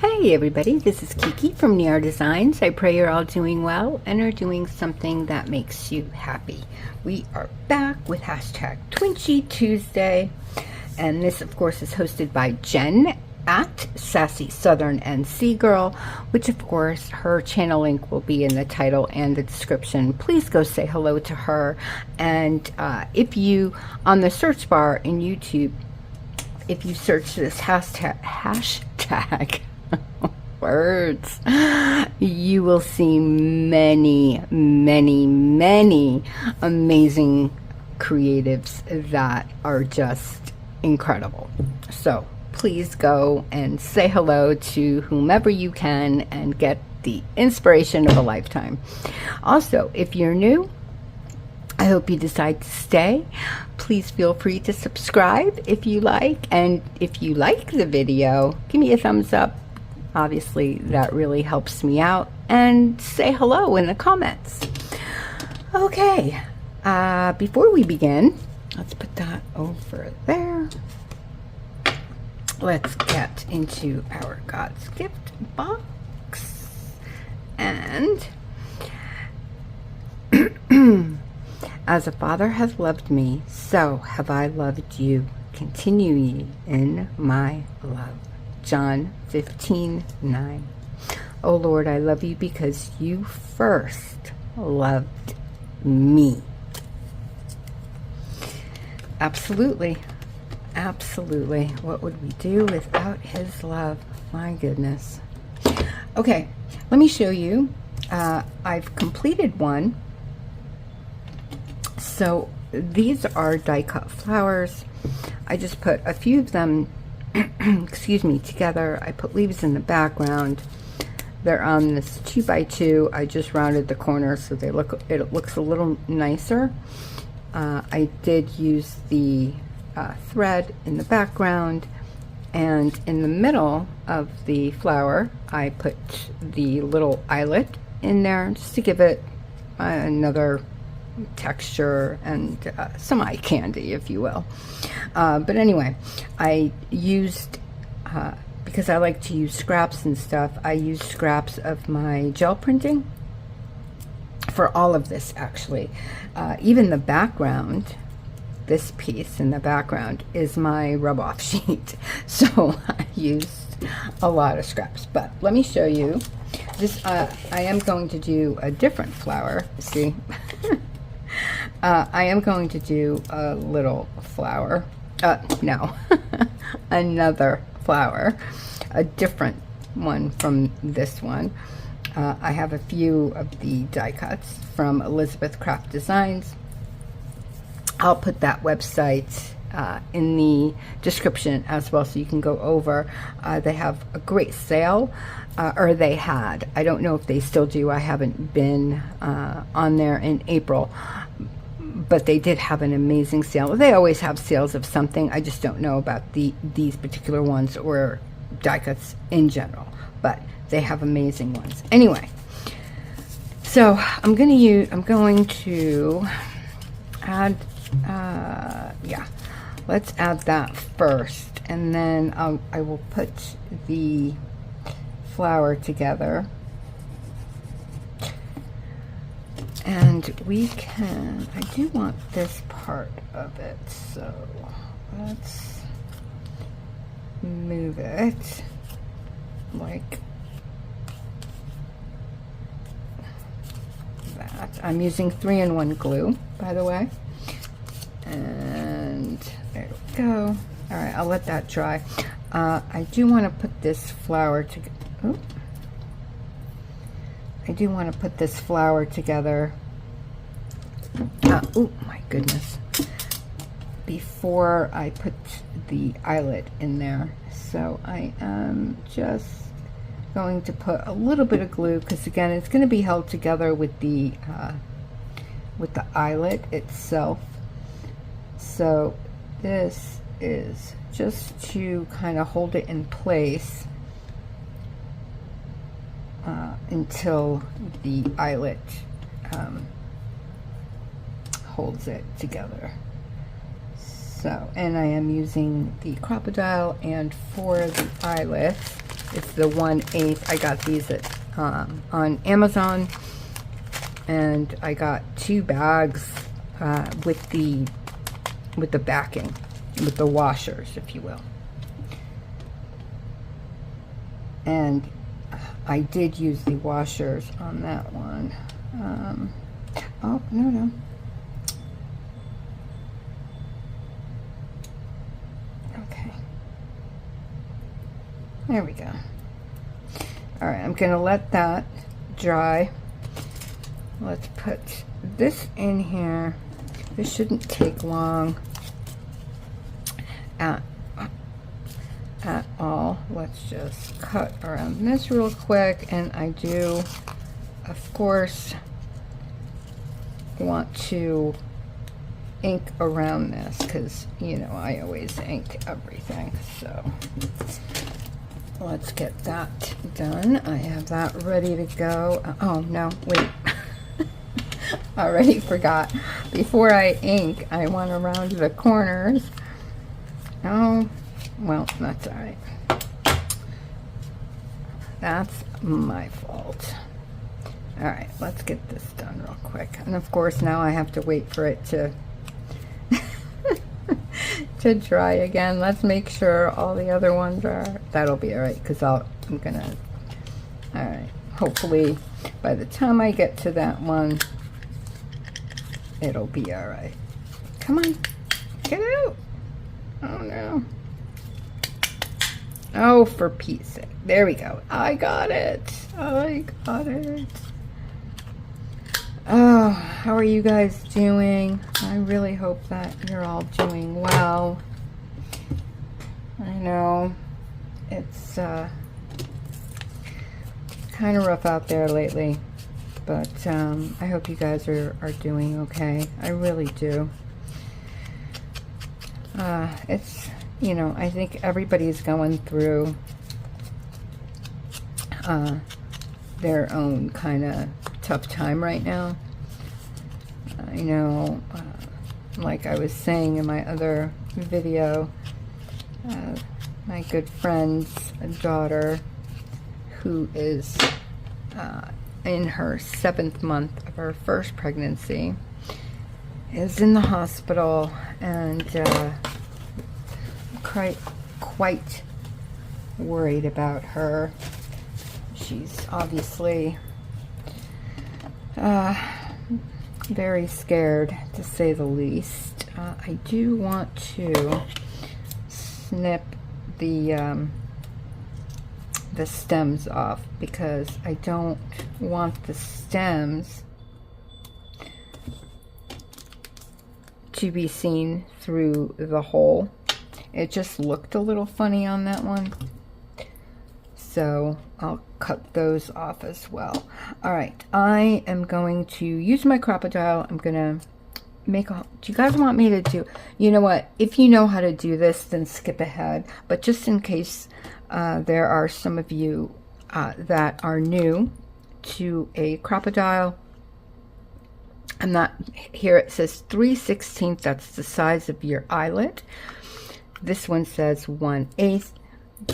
Hey everybody, this is Kiki from Niar Designs. I pray you're all doing well and are doing something that makes you happy. We are back with hashtag Twinchy Tuesday, and this of course is hosted by Jenn at Sassy Southern NC Girl, which of course her channel link will be in the title and the description. Please go say hello to her, and if you on the search bar in YouTube, if you search this hashtag words, you will see many amazing creatives that are just incredible. So please go and say hello to whomever you can and get the inspiration of a lifetime. Also, if you're new, I hope you decide to stay. Please feel free to subscribe if you like, and if you like the video, give me a thumbs up. Obviously, that really helps me out, and say hello in the comments. Okay, before we begin, let's put that over there. Let's get into our God's Gift box, and as a father hath loved me, so have I loved you. Continue ye in my love. John 15:9. Oh Lord, I love you because you first loved me. Absolutely. Absolutely. What would we do without his love? My goodness. Okay, let me show you. I've completed one. So these are die cut flowers. I just put a few of them excuse me, together. I put leaves in the background. They're on this 2x2. I just rounded the corners so it looks a little nicer. I did use the thread in the background, and in the middle of the flower I put the little eyelet in there just to give it another texture and some eye candy, if you will. But anyway, I used, because I like to use scraps and stuff, I used scraps of my gel printing for all of this, actually. Even the background, this piece in the background is my rub-off sheet. So I used a lot of scraps. But let me show you this. I am going to do a different flower. See? I am going to do a little flower. No, another flower, a different one from this one. I have a few of the die cuts from Elizabeth Craft Designs. I'll put that website in the description as well, so you can go over. They have a great sale, or they had. I don't know if they still do. I haven't been on there in April, but they did have an amazing sale. They always have sales of something. I just don't know about these particular ones or die cuts in general, but they have amazing ones. Anyway, so I'm going to add, yeah, let's add that first, and then I will put the flower together. And we can, I do want this part of it, so let's move it like that. I'm using 3-in-1 glue, by the way. And there we go. All right, I'll let that dry. I do want to put this flower together. I do want to put this flower together. Oh my goodness. Before I put the eyelet in there. So I am just going to put a little bit of glue, because again, it's going to be held together with the eyelet itself. So this is just to kind of hold it in place until the eyelet holds it together. So, and I am using the crocodile, and for the eyelet It's the 1/8. I got these at on Amazon, and I got 2 bags with the backing, with the washers, if you will. And I did use the washers on that one. Oh, no. Okay. There we go. All right, I'm gonna let that dry. Let's put this in here. This shouldn't take long at all. Let's just cut around this real quick, and I do, of course, want to ink around this because, you know, I always ink everything. So let's get that done. I have that ready to go. Oh no, wait. I already forgot. Before I ink, I want to round the corners. Oh, well, that's all right. That's my fault. All right, let's get this done real quick. And of course, now I have to wait for it to to dry again. Let's make sure all the other ones are. That'll be all right, because I'm gonna. All right. Hopefully, by the time I get to that one, it'll be all right. Come on, get out! Oh no! Oh, for Pete's sake! There we go. I got it. I got it. Oh, how are you guys doing? I really hope that you're all doing well. I know it's kind of rough out there lately, but I hope you guys are doing okay. I really do. It's, you know, I think everybody's going through their own kind of tough time right now. I know, like I was saying in my other video, my good friend's daughter, who is in her 7th month of her first pregnancy, is in the hospital, and quite worried about her. She's obviously very scared, to say the least. I do want to snip the stems off, because I don't want the stems to be seen through the hole. It just looked a little funny on that one, so I'll cut those off as well. All right, I am going to use my Crop-A-Dile. I'm gonna make a, do you guys want me to do, you know what, if you know how to do this, then skip ahead, but just in case there are some of you that are new to a Crop-A-Dile, I'm not, here it says 3/16, that's the size of your eyelet. This one says 1/8.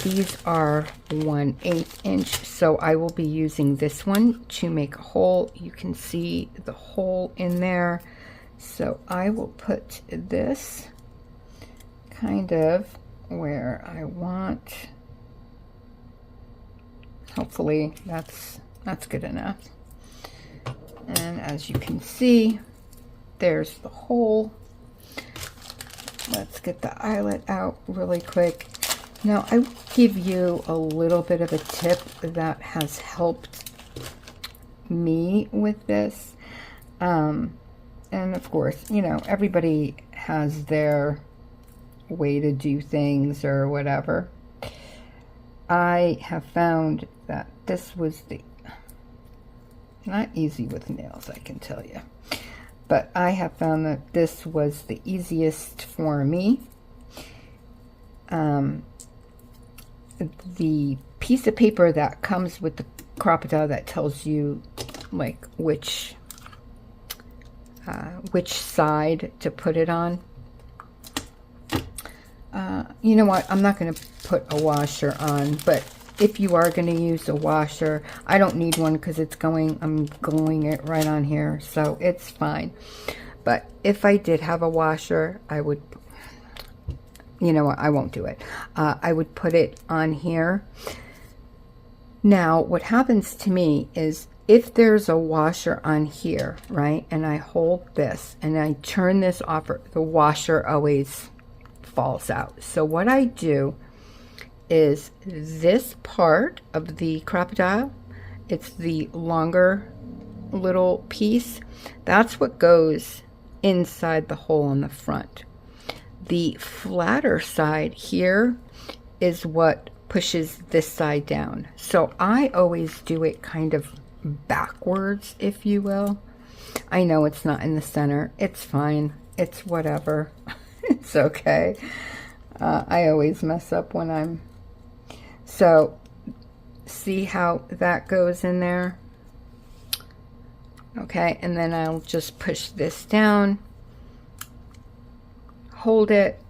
These are 1/8 inch, so I will be using this one to make a hole. You can see the hole in there, so I will put this kind of where I want. Hopefully that's good enough. And as you can see, there's the hole. Let's get the eyelet out really quick. Now, I will give you a little bit of a tip that has helped me with this. And of course, you know, everybody has their way to do things or whatever. I have found that this was the, not easy with nails, I can tell you. But I have found that this was the easiest for me. The piece of paper that comes with the Crop-A-Dile that tells you like which side to put it on. You know what? I'm not going to put a washer on, but if you are going to use a washer, I don't need one because I'm gluing it right on here, so it's fine. But if I did have a washer, I would, you know what, I won't do it. I would put it on here. Now, what happens to me is if there's a washer on here, right, and I hold this and I turn this off, the washer always falls out. So what I do is this part of the crocodile, it's the longer little piece, that's what goes inside the hole in the front. The flatter side here is what pushes this side down. So I always do it kind of backwards, if you will. I know it's not in the center. It's fine. It's whatever. It's okay. I always mess up when I'm... So, see how that goes in there? Okay, and then I'll just push this down, hold it,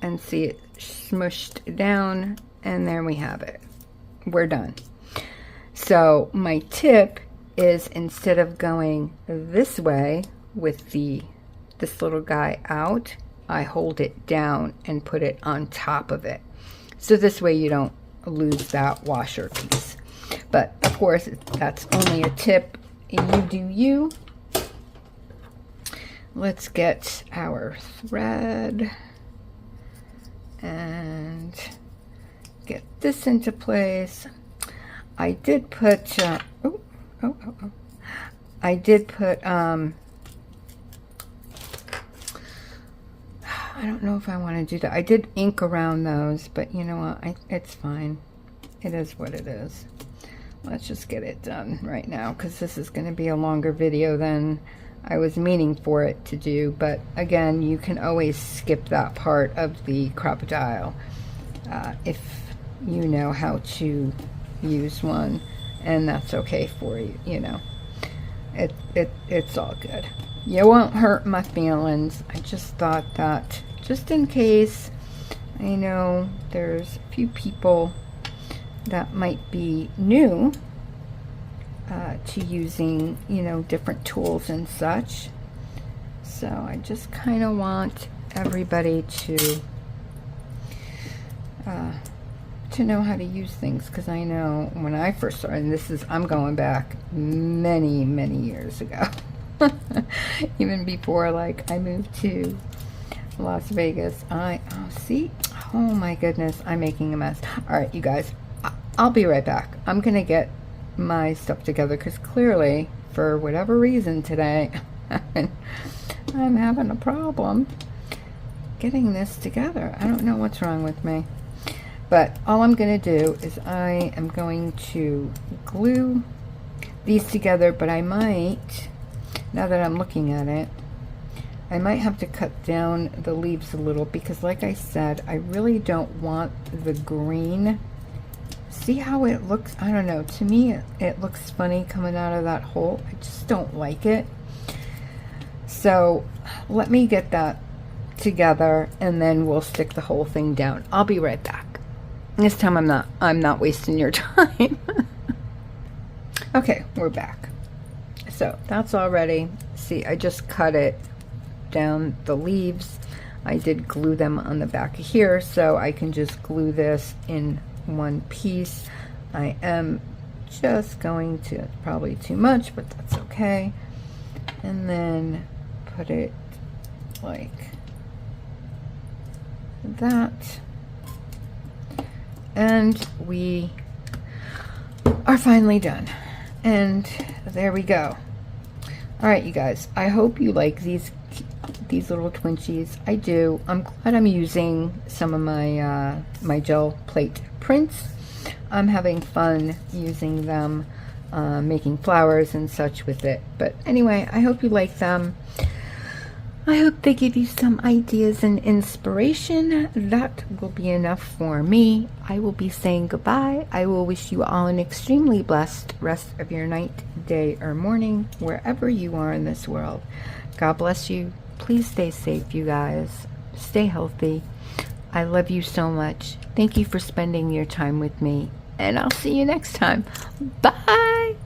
and see it smushed down, and there we have it. We're done. So my tip is, instead of going this way with this little guy out, I hold it down and put it on top of it. So this way you don't lose that washer piece. But of course, that's only a tip. You do you. Let's get our thread and get this into place. I did put, I did put, I don't know if I want to do that. I did ink around those, but you know what? It's fine. It is what it is. Let's just get it done right now, because this is going to be a longer video than I was meaning for it to do. But again, you can always skip that part of the crocodile if you know how to use one, and that's okay for you. You know, it's all good. You won't hurt my feelings. I just thought that, just in case, I know there's a few people that might be new to using, you know, different tools and such. So I just kind of want everybody to know how to use things, because I know when I first started, and I'm going back many, many years ago. Even before, like, I moved to Las Vegas. Oh my goodness, I'm making a mess. All right, you guys, I'll be right back. I'm gonna get my stuff together, because clearly, for whatever reason today, I'm having a problem getting this together. I don't know what's wrong with me. But all I'm going to do is I am going to glue these together, but I might, now that I'm looking at it, I might have to cut down the leaves a little, because like I said, I really don't want the green. See how it looks? I don't know. To me, it looks funny coming out of that hole. I just don't like it. So let me get that together, and then we'll stick the whole thing down. I'll be right back. This time I'm not wasting your time. Okay, we're back. So that's all ready. See, I just cut it down, the leaves. I did glue them on the back of here, so I can just glue this in one piece. I am just going to, probably too much, but that's okay. And then put it like that. And we are finally done. And there we go. All right, you guys, I hope you like these little twinchies. I do. I'm glad I'm using some of my my gel plate prints. I'm having fun using them, making flowers and such with it. But anyway, I hope you like them. I hope they give you some ideas and inspiration. That will be enough for me. I will be saying goodbye. I will wish you all an extremely blessed rest of your night, day, or morning, wherever you are in this world. God bless you. Please stay safe, you guys. Stay healthy. I love you so much. Thank you for spending your time with me, and I'll see you next time. Bye.